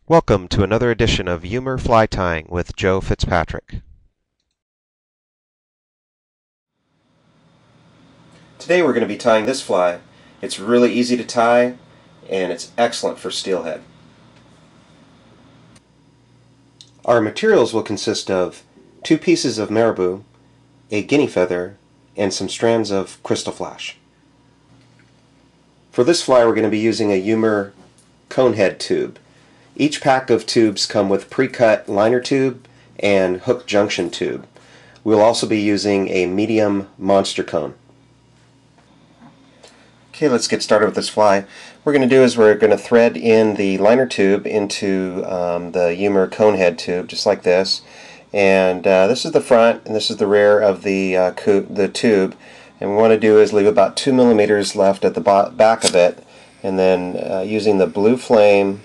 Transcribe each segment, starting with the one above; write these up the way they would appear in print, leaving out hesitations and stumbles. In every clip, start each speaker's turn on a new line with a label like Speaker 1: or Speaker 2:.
Speaker 1: Welcome to another edition of Eumer Fly Tying with Joe Fitzpatrick. Today we're going to be tying this fly. It's really easy to tie and it's excellent for steelhead. Our materials will consist of 2 pieces of marabou, a guinea feather, and some strands of crystal flash. For this fly we're going to be using a Eumer Conehead tube. Each pack of tubes come with pre-cut liner tube and hook junction tube. We'll also be using a medium monster cone. Okay, let's get started with this fly. What we're going to do is we're going to thread in the liner tube into the Eumer Conehead tube, just like this. And this is the front and this is the rear of the tube. And what we want to do is leave about 2 millimeters left at the back of it. And then using the blue flame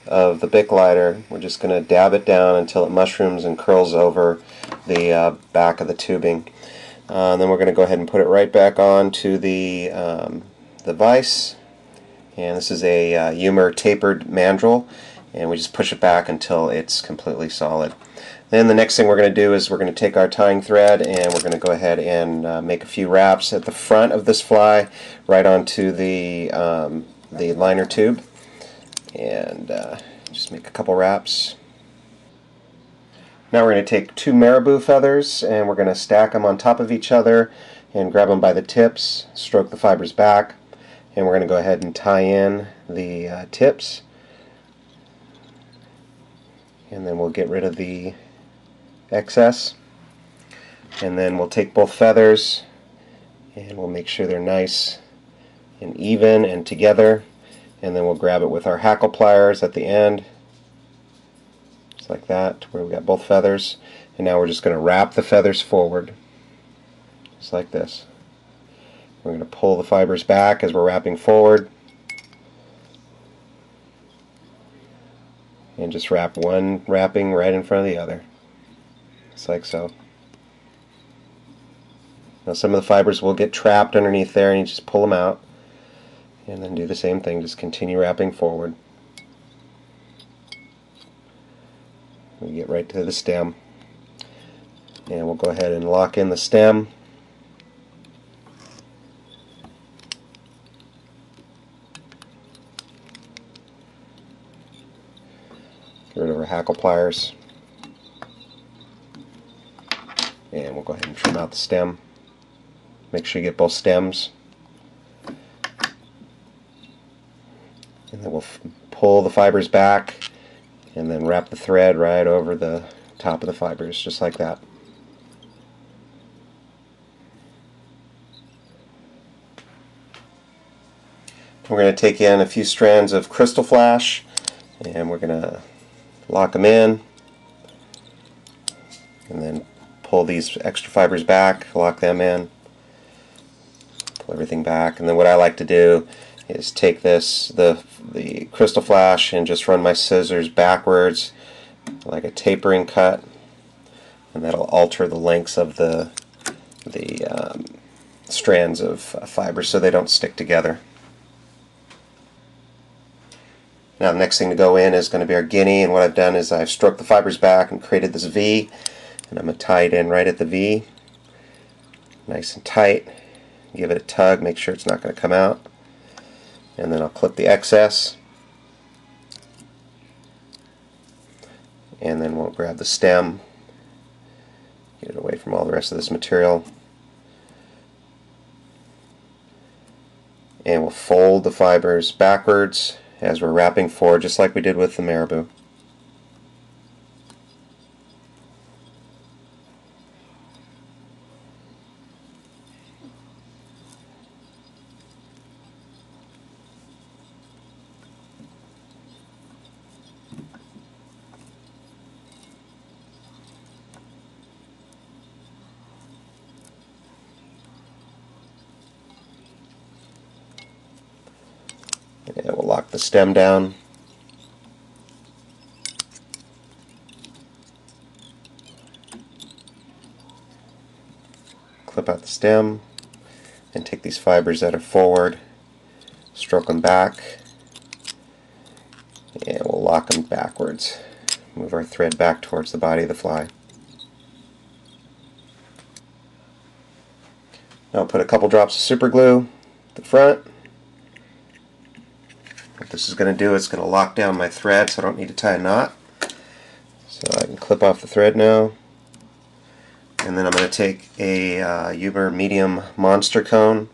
Speaker 1: of the Bic lighter, we're just going to dab it down until it mushrooms and curls over the back of the tubing. And then we're going to go ahead and put it right back onto the vise. And this is a Eumer tapered mandrel, and we just push it back until it's completely solid. Then the next thing we're going to do is we're going to take our tying thread and we're going to go ahead and make a few wraps at the front of this fly right onto the liner tube. And just make a couple wraps. Now we're going to take 2 marabou feathers and we're going to stack them on top of each other and grab them by the tips, stroke the fibers back, and we're going to go ahead and tie in the tips, and then we'll get rid of the excess, and then we'll take both feathers and we'll make sure they're nice and even and together. And then we'll grab it with our hackle pliers at the end, just like that, where we got both feathers. And now we're just going to wrap the feathers forward, just like this. We're going to pull the fibers back as we're wrapping forward, and just wrap one wrapping right in front of the other, just like so. Now some of the fibers will get trapped underneath there, and you just pull them out. And then do the same thing, just continue wrapping forward. We get right to the stem. And we'll go ahead and lock in the stem. Get rid of our hackle pliers. And we'll go ahead and trim out the stem. Make sure you get both stems. And then we'll pull the fibers back and then wrap the thread right over the top of the fibers, just like that. We're going to take in a few strands of crystal flash and we're going to lock them in and then pull these extra fibers back, lock them in, pull everything back. And then what I like to do is take the crystal flash and just run my scissors backwards like a tapering cut, and that'll alter the lengths of the strands of fibers so they don't stick together. Now the next thing to go in is going to be our guinea, and what I've done is I've stroked the fibers back and created this V, and I'm going to tie it in right at the V, nice and tight. Give it a tug, make sure it's not going to come out. And then I'll clip the excess, and then we'll grab the stem, get it away from all the rest of this material, and we'll fold the fibers backwards as we're wrapping forward, just like we did with the marabou. And we'll lock the stem down. Clip out the stem and take these fibers that are forward, stroke them back, and we'll lock and backwards. Move our thread back towards the body of the fly. Now I'll put a couple drops of super glue at the front. What this is going to do is going to lock down my thread so I don't need to tie a knot. So I can clip off the thread now. And then I'm going to take a Eumer medium monster cone,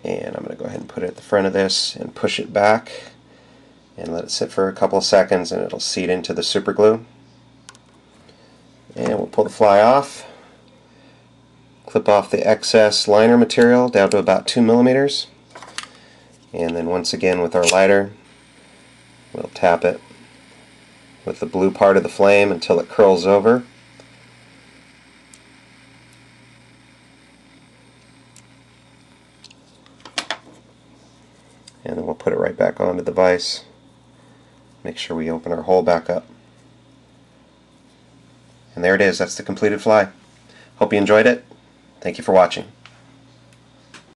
Speaker 1: and I'm going to go ahead and put it at the front of this and push it back and let it sit for a couple of seconds, and it'll seat into the super glue. And we'll pull the fly off. Clip off the excess liner material down to about 2 millimeters. And then once again with our lighter, we'll tap it with the blue part of the flame until it curls over. And then we'll put it right back onto the vise. Make sure we open our hole back up. And there it is. That's the completed fly. Hope you enjoyed it. Thank you for watching.